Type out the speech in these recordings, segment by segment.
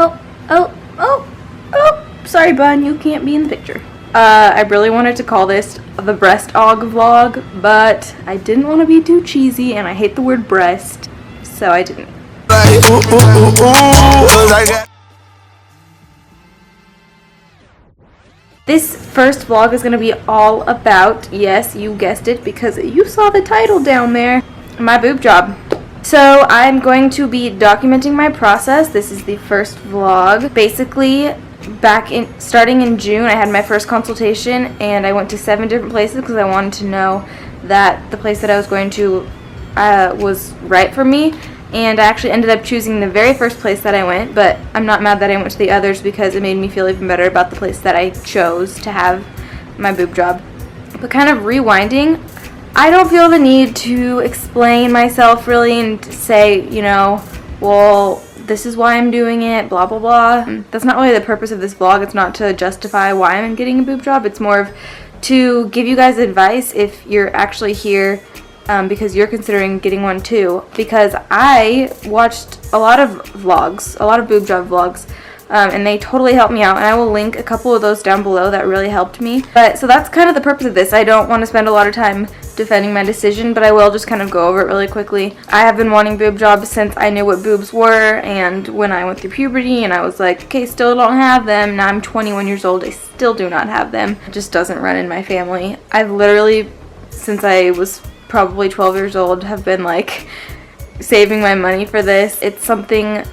Oh, sorry, bun, you can't be in the picture. I really wanted to call this the breast og vlog, but I didn't want to be too cheesy, and I hate the word breast, so I didn't. This first vlog is going to be all about, yes, you guessed it, because you saw the title down there, my boob job. So I'm going to be documenting my process. This is the first vlog. Basically, starting in June, I had my first consultation, and I went to 7 different places because I wanted to know that the place that I was going to was right for me. And I actually ended up choosing the very first place that I went, but I'm not mad that I went to the others because it made me feel even better about the place that I chose to have my boob job. But kind of rewinding, I don't feel the need to explain myself really and to say, you know, well, this is why I'm doing it, blah, blah, blah. That's not really the purpose of this vlog. It's not to justify why I'm getting a boob job. It's more of to give you guys advice if you're actually here because you're considering getting one too. Because I watched a lot of vlogs, a lot of boob job vlogs, and they totally helped me out, and I will link a couple of those down below that really helped me. But so that's kind of the purpose of this. I don't want to spend a lot of time defending my decision, but I will just kind of go over it really quickly. I have been wanting boob jobs since I knew what boobs were, and when I went through puberty and I was like, okay, still don't have them. Now I'm 21 years old, I still do not have them. It just doesn't run in my family. I've literally, since I was probably 12 years old, have been like saving my money for this. It's something,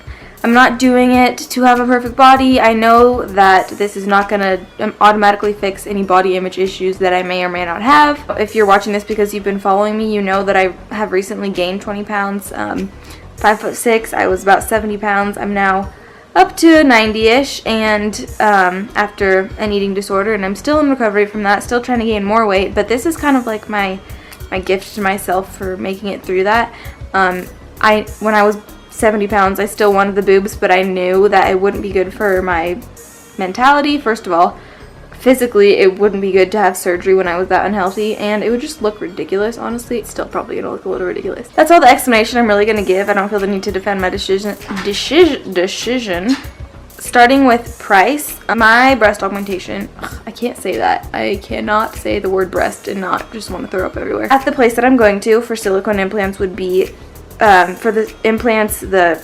I'm not doing it to have a perfect body. I know that this is not going to automatically fix any body image issues that I may or may not have. If you're watching this because you've been following me, you know that I have recently gained 20 pounds. 5'6", I was about 70 pounds. I'm now up to 90-ish, and after an eating disorder, and I'm still in recovery from that, still trying to gain more weight, but this is kind of like my gift to myself for making it through that. When I was 70 pounds, I still wanted the boobs, but I knew that it wouldn't be good for my mentality. First of all, physically, it wouldn't be good to have surgery when I was that unhealthy, and it would just look ridiculous, honestly. It's still probably gonna look a little ridiculous. That's all the explanation I'm really gonna give. I don't feel the need to defend my decision. Starting with price, my breast augmentation, I can't say that. I cannot say the word breast and not just want to throw up everywhere. At the place that I'm going to for silicone implants would be, for the implants, the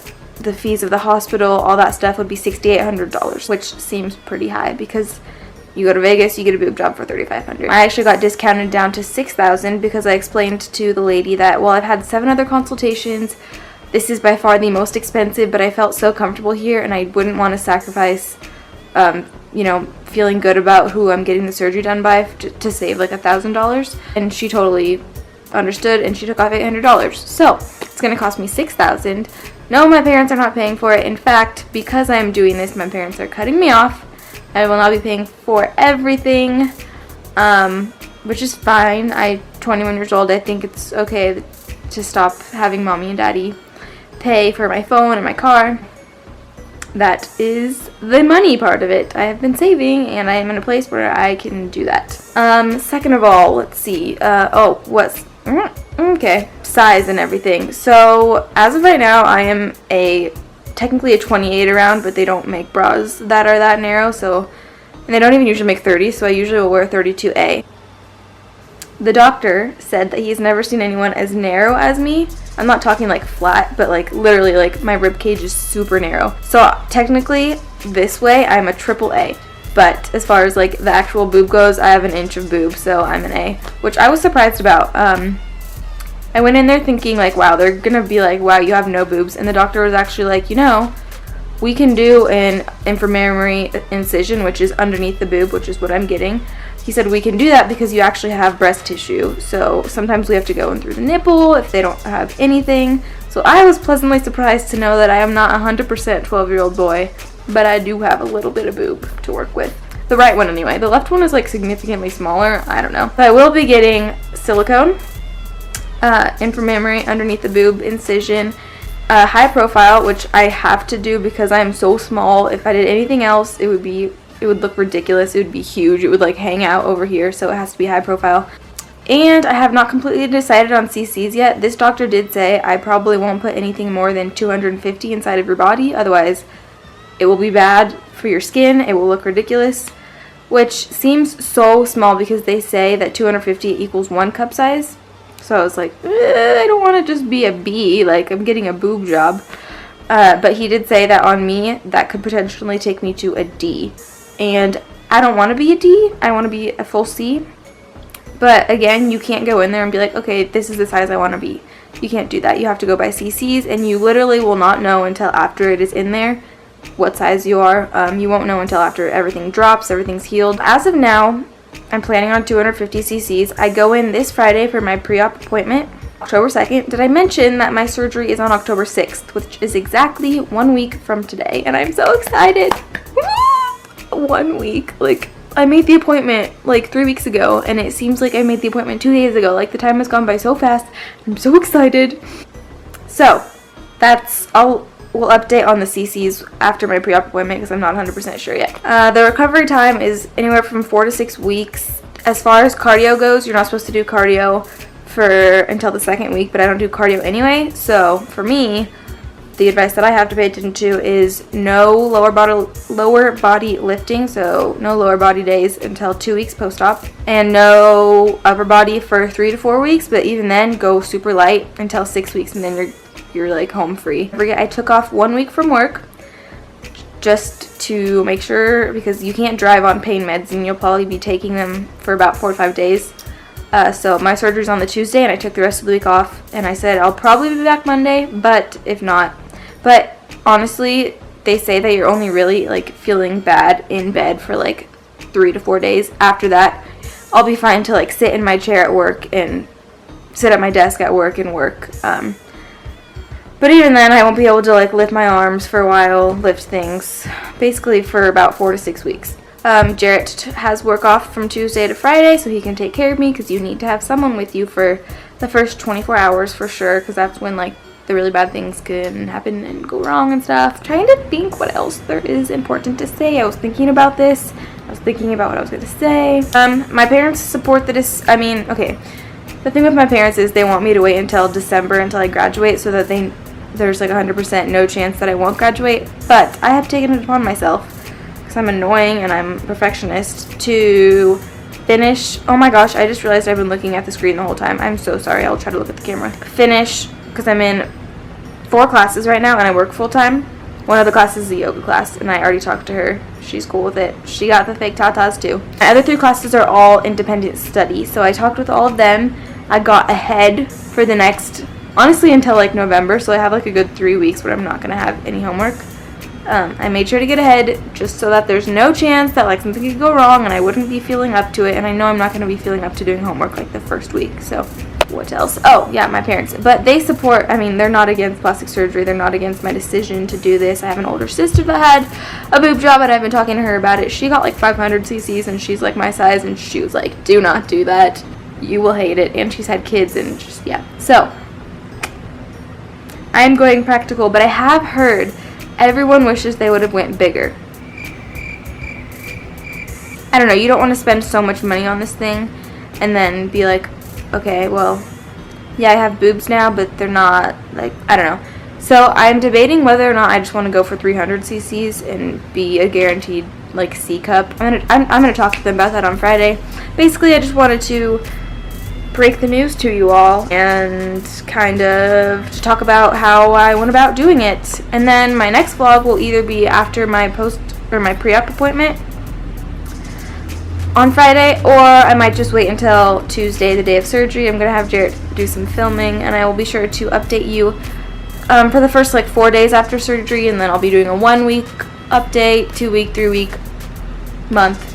fees of the hospital, all that stuff would be $6,800, which seems pretty high because you go to Vegas, you get a boob job for $3,500. I actually got discounted down to $6,000 because I explained to the lady that, well, I've had 7 other consultations. This is by far the most expensive, but I felt so comfortable here, and I wouldn't want to sacrifice, you know, feeling good about who I'm getting the surgery done by to save like $1,000. And she totally understood, and she took off $800. So it's going to cost me $6,000. No, my parents are not paying for it. In fact, because I'm doing this, my parents are cutting me off. I will not be paying for everything, which is fine. I'm 21 years old. I think it's okay to stop having mommy and daddy pay for my phone and my car. That is the money part of it. I have been saving, and I am in a place where I can do that. Second of all, let's see. Okay, size and everything. So as of right now, I am technically a 28 around, but they don't make bras that are that narrow, so, and they don't even usually make 30, so I usually will wear 32A. The doctor said that he's never seen anyone as narrow as me. I'm not talking like flat, but like literally like my rib cage is super narrow. So technically this way I'm a triple A. But as far as like the actual boob goes, I have an inch of boob, so I'm an A, which I was surprised about. I went in there thinking like, wow, they're gonna be like, wow, you have no boobs. And the doctor was actually like, you know, we can do an inframammary incision, which is underneath the boob, which is what I'm getting. He said we can do that because you actually have breast tissue. So sometimes we have to go in through the nipple if they don't have anything. So I was pleasantly surprised to know that I am not 100% 12-year-old boy, but I do have a little bit of boob to work with. The right one anyway. The left one is like significantly smaller. I don't know. But I will be getting silicone, inframammary underneath the boob incision, high profile, which I have to do because I am so small. If I did anything else, it would look ridiculous. It would be huge. It would like hang out over here, so it has to be high profile. And I have not completely decided on CCs yet. This doctor did say I probably won't put anything more than 250 inside of your body, otherwise it will be bad for your skin. It will look ridiculous, which seems so small because they say that 250 equals 1 cup size. So I was like, I don't want to just be a B, like I'm getting a boob job. But he did say that on me, that could potentially take me to a D. And I don't want to be a D. I want to be a full C. But again, you can't go in there and be like, okay, this is the size I want to be. You can't do that. You have to go by CCs, and you literally will not know until after it is in there what size you are. You won't know until after everything drops, everything's healed. As of now, I'm planning on 250 cc's. I go in this Friday for my pre-op appointment, October 2nd. Did I mention that my surgery is on October 6th, which is exactly 1 week from today, and I'm so excited. 1 week. Like, I made the appointment like 3 weeks ago, and it seems like I made the appointment 2 days ago. Like, the time has gone by so fast. I'm so excited. So, we'll update on the CCs after my pre-op appointment because I'm not 100% sure yet. The recovery time is anywhere from 4 to 6 weeks. As far as cardio goes, you're not supposed to do cardio until the 2nd week, but I don't do cardio anyway. So for me, the advice that I have to pay attention to is no lower body lifting, so no lower body days until 2 weeks post-op, and no upper body for 3 to 4 weeks, but even then, go super light until 6 weeks, and then you're like home free. I took off 1 week from work just to make sure, because you can't drive on pain meds, and you'll probably be taking them for about 4 to 5 days. So my surgery's on the Tuesday, and I took the rest of the week off, and I said I'll probably be back Monday, but if not. But honestly, they say that you're only really like feeling bad in bed for like 3 to 4 days. After that, I'll be fine to like sit in my chair at work and sit at my desk at work and work. But even then, I won't be able to like lift my arms for a while, lift things, basically for about 4 to 6 weeks. Jarrett has work off from Tuesday to Friday, so he can take care of me, because you need to have someone with you for the first 24 hours for sure, because that's when like the really bad things can happen and go wrong and stuff. Trying to think what else there is important to say. I was thinking about this. I was thinking about what I was going to say. My parents support the okay. The thing with my parents is they want me to wait until December until I graduate, so that there's like 100% no chance that I won't graduate. But I have taken it upon myself, because I'm annoying and I'm a perfectionist, to finish. Oh my gosh, I just realized I've been looking at the screen the whole time. I'm so sorry. I'll try to look at the camera. Finish, because I'm in 4 classes right now and I work full time. One of the classes is a yoga class, and I already talked to her. She's cool with it. She got the fake tatas too. My other 3 classes are all independent study, so I talked with all of them. I got ahead for the next, honestly, until like November, so I have like a good 3 weeks where I'm not gonna have any homework. I made sure to get ahead just so that there's no chance that like something could go wrong and I wouldn't be feeling up to it, and I know I'm not going to be feeling up to doing homework like the first week. So what else? Oh yeah, my parents, but they support, they're not against plastic surgery. They're not against my decision to do this. I have an older sister that had a boob job, and I've been talking to her about it. She got like 500 cc's, and she's like my size, and she was like, do not do that, you will hate it. And she's had kids, and just, yeah. So I am going practical, but I have heard everyone wishes they would have went bigger. I don't know, you don't want to spend so much money on this thing and then be like, okay, well, yeah, I have boobs now, but they're not, like, I don't know. So I'm debating whether or not I just want to go for 300 cc's and be a guaranteed, like, C cup. I'm gonna talk to them about that on Friday. Basically, I just wanted to break the news to you all and kind of to talk about how I went about doing it. And then my next vlog will either be after my pre-op appointment on Friday, or I might just wait until Tuesday, the day of surgery. I'm gonna have Jarrett do some filming, and I will be sure to update you for the first like 4 days after surgery, and then I'll be doing a 1 week update, 2 week, 3 week, month,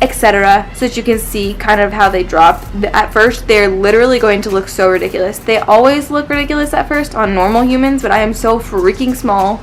etc., so that you can see kind of how they drop. At first, they're literally going to look so ridiculous. They always look ridiculous at first on normal humans, but I am so freaking small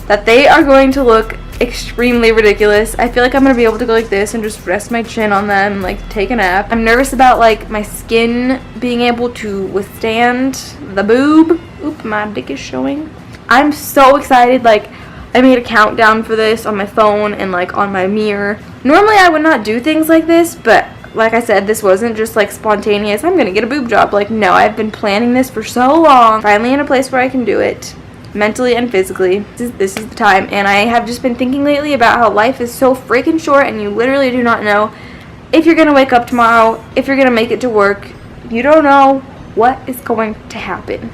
that they are going to look extremely ridiculous. I feel like I'm going to be able to go like this and just rest my chin on them and like take a nap. I'm nervous about like my skin being able to withstand the boob. Oop, my dick is showing. I'm so excited. Like, I made a countdown for this on my phone and like on my mirror. Normally I would not do things like this, but like I said, this wasn't just like spontaneous, I'm gonna get a boob job. Like, no, I've been planning this for so long. Finally in a place where I can do it. mentally and physically. This is the time. And I have just been thinking lately about how life is so freaking short, and you literally do not know if you're gonna wake up tomorrow, if you're gonna make it to work. You don't know what is going to happen.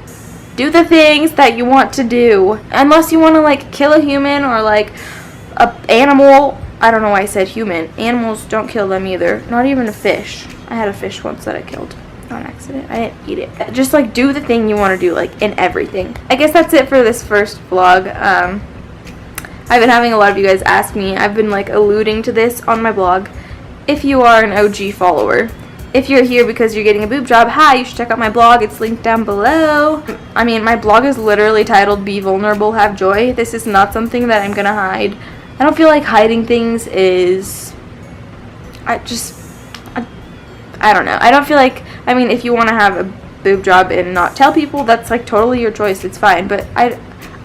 Do the things that you want to do, unless you want to like kill a human or like a animal. I don't know why I said human. Animals, don't kill them either. Not even a fish. I had a fish once that I killed on accident. I didn't eat it. Just like do the thing you want to do, like in everything. I guess that's it for this first vlog. I've been having a lot of you guys ask me. I've been like alluding to this on my blog. If you are an OG follower, if you're here because you're getting a boob job, hi, you should check out my blog. It's linked down below. I mean, my blog is literally titled Be Vulnerable, Have Joy. This is not something that I'm gonna hide. I don't feel like hiding things is, I don't know. I don't feel like, I mean, if you want to have a boob job and not tell people, that's like totally your choice. It's fine. But I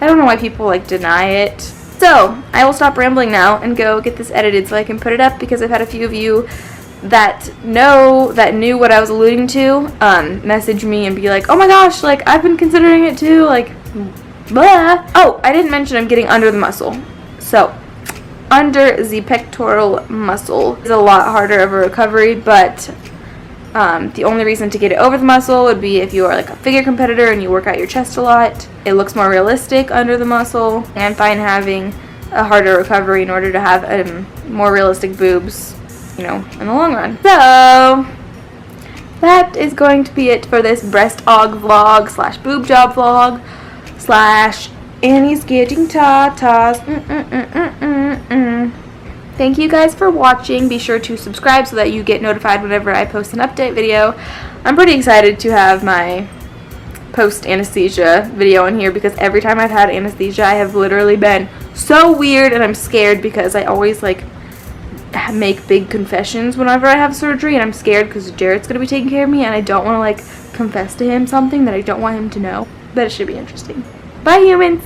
don't know why people like deny it. So I will stop rambling now and go get this edited so I can put it up, because I've had a few of you that knew what I was alluding to message me and be like, oh my gosh, like I've been considering it too, like blah. Oh, I didn't mention I'm getting under the muscle. So under the pectoral muscle is a lot harder of a recovery, but the only reason to get it over the muscle would be if you are like a figure competitor and you work out your chest a lot. It looks more realistic under the muscle, and I find having a harder recovery in order to have more realistic boobs, you know, in the long run. So that is going to be it for this breast aug vlog slash boob job vlog slash Annie's getting tatas. Thank you guys for watching. Be sure to subscribe so that you get notified whenever I post an update video. I'm pretty excited to have my post anesthesia video in here, because every time I've had anesthesia I have literally been so weird, and I'm scared because I always like make big confessions whenever I have surgery, and I'm scared because Jared's gonna be taking care of me, and I don't want to like confess to him something that I don't want him to know. But it should be interesting. Bye, humans.